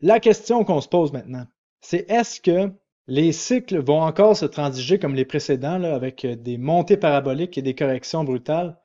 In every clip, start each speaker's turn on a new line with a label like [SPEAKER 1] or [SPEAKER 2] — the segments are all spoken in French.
[SPEAKER 1] La question qu'on se pose maintenant, c'est est-ce que les cycles vont encore se transiger comme les précédents, là, avec des montées paraboliques et des corrections brutales?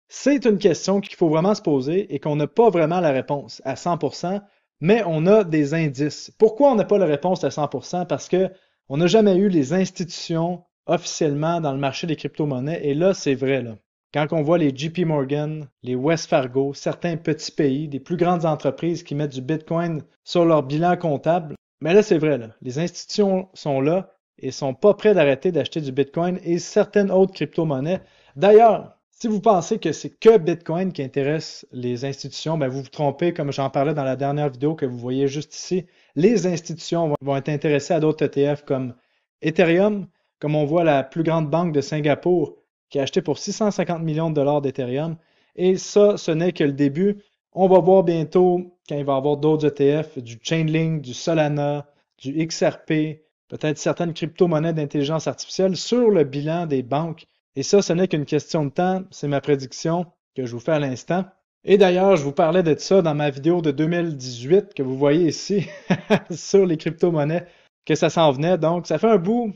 [SPEAKER 1] C'est une question qu'il faut vraiment se poser et qu'on n'a pas vraiment la réponse à 100%, mais on a des indices. Pourquoi on n'a pas la réponse à 100%? Parce que on n'a jamais eu les institutions officiellement dans le marché des crypto-monnaies, et là, c'est vrai, là. Quand on voit les JP Morgan, les Wells Fargo, certains petits pays, des plus grandes entreprises qui mettent du Bitcoin sur leur bilan comptable, mais là, c'est vrai, là. Les institutions sont là et sont pas prêts d'arrêter d'acheter du Bitcoin et certaines autres crypto-monnaies. D'ailleurs, si vous pensez que c'est que Bitcoin qui intéresse les institutions, ben vous vous trompez, comme j'en parlais dans la dernière vidéo que vous voyez juste ici. Les institutions vont être intéressées à d'autres ETF comme Ethereum, comme on voit la plus grande banque de Singapour qui a acheté pour 650 millions de dollars d'Ethereum. Et ça, ce n'est que le début. On va voir bientôt, quand il va y avoir d'autres ETF, du Chainlink, du Solana, du XRP, peut-être certaines crypto-monnaies d'intelligence artificielle sur le bilan des banques. Et ça, ce n'est qu'une question de temps. C'est ma prédiction que je vous fais à l'instant. Et d'ailleurs, je vous parlais de ça dans ma vidéo de 2018 que vous voyez ici sur les crypto-monnaies, que ça s'en venait. Donc, ça fait un bout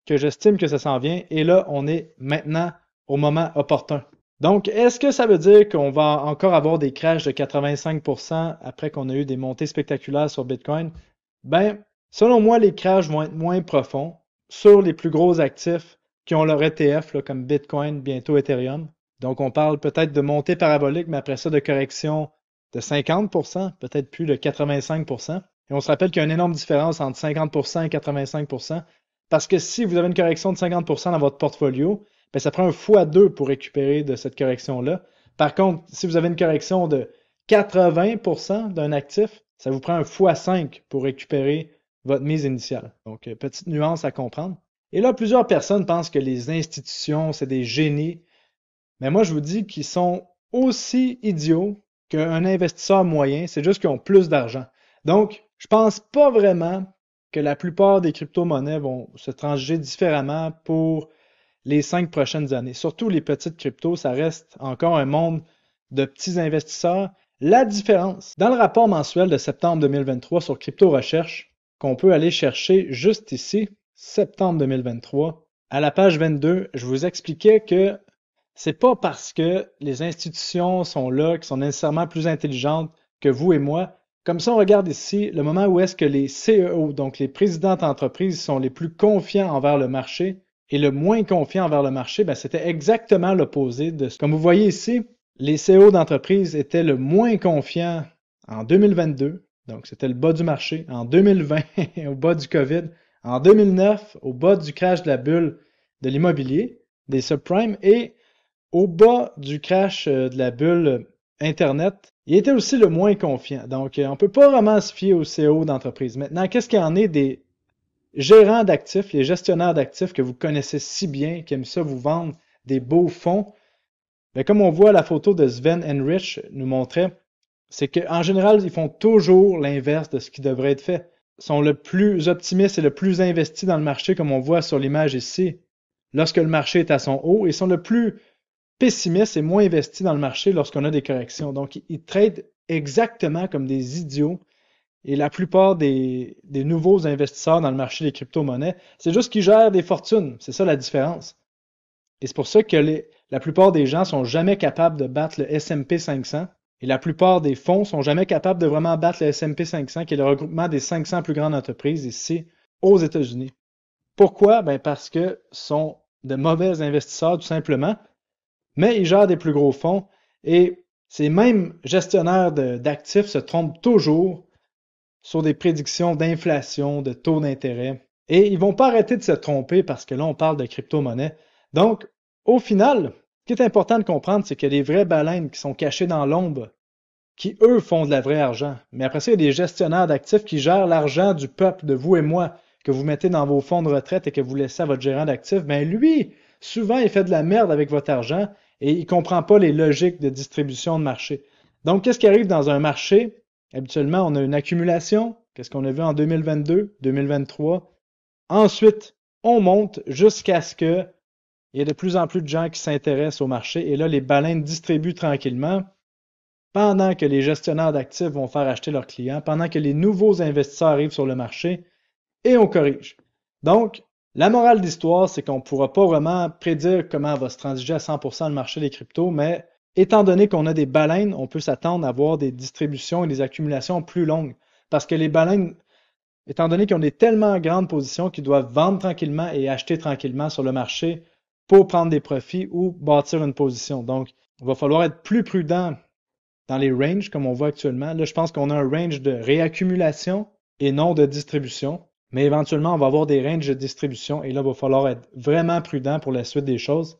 [SPEAKER 1] que j'estime que ça s'en vient. Et là, on est maintenant au moment opportun. Donc, est-ce que ça veut dire qu'on va encore avoir des crashs de 85% après qu'on a eu des montées spectaculaires sur Bitcoin? Ben, selon moi, les crashs vont être moins profonds sur les plus gros actifs qui ont leur ETF, là, comme Bitcoin, bientôt Ethereum. Donc, on parle peut-être de montée parabolique, mais après ça, de correction de 50%, peut-être plus de 85%. Et on se rappelle qu'il y a une énorme différence entre 50% et 85%, parce que si vous avez une correction de 50% dans votre portfolio, ben, ça prend un x2 pour récupérer de cette correction-là. Par contre, si vous avez une correction de 80% d'un actif, ça vous prend un x5 pour récupérer votre mise initiale. Donc, petite nuance à comprendre. Et là, plusieurs personnes pensent que les institutions, c'est des génies. Mais moi, je vous dis qu'ils sont aussi idiots qu'un investisseur moyen. C'est juste qu'ils ont plus d'argent. Donc, je pense pas vraiment que la plupart des crypto-monnaies vont se transiger différemment pour les 5 prochaines années. Surtout les petites cryptos, ça reste encore un monde de petits investisseurs. La différence, dans le rapport mensuel de septembre 2023 sur Crypto Recherche, qu'on peut aller chercher juste ici, septembre 2023, à la page 22, je vous expliquais que c'est pas parce que les institutions sont là, qui sont nécessairement plus intelligentes que vous et moi. Comme ça, on regarde ici le moment où est-ce que les CEO, donc les présidents d'entreprise, sont les plus confiants envers le marché et le moins confiants envers le marché, ben, c'était exactement l'opposé de ce. Comme vous voyez ici, les CEO d'entreprise étaient le moins confiants en 2022, donc c'était le bas du marché, en 2020, au bas du COVID, en 2009, au bas du crash de la bulle de l'immobilier, des subprimes, et au bas du crash de la bulle Internet, il était aussi le moins confiant. Donc, on ne peut pas vraiment se fier aux CEO d'entreprise. Maintenant, qu'est-ce qu'il y en est des gérants d'actifs, les gestionnaires d'actifs que vous connaissez si bien, qui aiment ça vous vendre des beaux fonds? Bien, comme on voit la photo de Sven Henrich nous montrait, c'est qu'en général, ils font toujours l'inverse de ce qui devrait être fait. Ils sont le plus optimistes et le plus investis dans le marché, comme on voit sur l'image ici, lorsque le marché est à son haut, et sont le plus pessimistes et moins investis dans le marché lorsqu'on a des corrections. Donc, ils tradent exactement comme des idiots. Et la plupart des nouveaux investisseurs dans le marché des crypto-monnaies, c'est juste qu'ils gèrent des fortunes. C'est ça la différence. Et c'est pour ça que la plupart des gens sont jamais capables de battre le S&P 500. Et la plupart des fonds sont jamais capables de vraiment battre le S&P 500, qui est le regroupement des 500 plus grandes entreprises ici aux États-Unis. Pourquoi? Ben parce que sont de mauvais investisseurs, tout simplement, mais ils gèrent des plus gros fonds et ces mêmes gestionnaires d'actifs se trompent toujours sur des prédictions d'inflation, de taux d'intérêt. Et ils vont pas arrêter de se tromper parce que là, on parle de crypto-monnaie. Donc, au final, ce qui est important de comprendre, c'est qu'il y a des vraies baleines qui sont cachées dans l'ombre, qui, eux, font de la vraie argent. Mais après ça, il y a des gestionnaires d'actifs qui gèrent l'argent du peuple, de vous et moi, que vous mettez dans vos fonds de retraite et que vous laissez à votre gérant d'actifs. Ben lui, souvent, il fait de la merde avec votre argent et il comprend pas les logiques de distribution de marché. Donc, qu'est-ce qui arrive dans un marché? Habituellement, on a une accumulation. Qu'est-ce qu'on a vu en 2022, 2023? Ensuite, on monte jusqu'à ce que il y ait de plus en plus de gens qui s'intéressent au marché. Et là, les baleines distribuent tranquillement. pendant que les gestionnaires d'actifs vont faire acheter leurs clients, pendant que les nouveaux investisseurs arrivent sur le marché, et on corrige. Donc, la morale d'histoire, c'est qu'on ne pourra pas vraiment prédire comment va se transiger à 100% le marché des cryptos, mais étant donné qu'on a des baleines, on peut s'attendre à avoir des distributions et des accumulations plus longues. Parce que les baleines, étant donné qu'ils ont des tellement grandes positions qu'ils doivent vendre tranquillement et acheter tranquillement sur le marché pour prendre des profits ou bâtir une position. Donc, il va falloir être plus prudent dans les ranges comme on voit actuellement. Là, je pense qu'on a un range de réaccumulation et non de distribution. Mais éventuellement, on va avoir des ranges de distribution et là, il va falloir être vraiment prudent pour la suite des choses.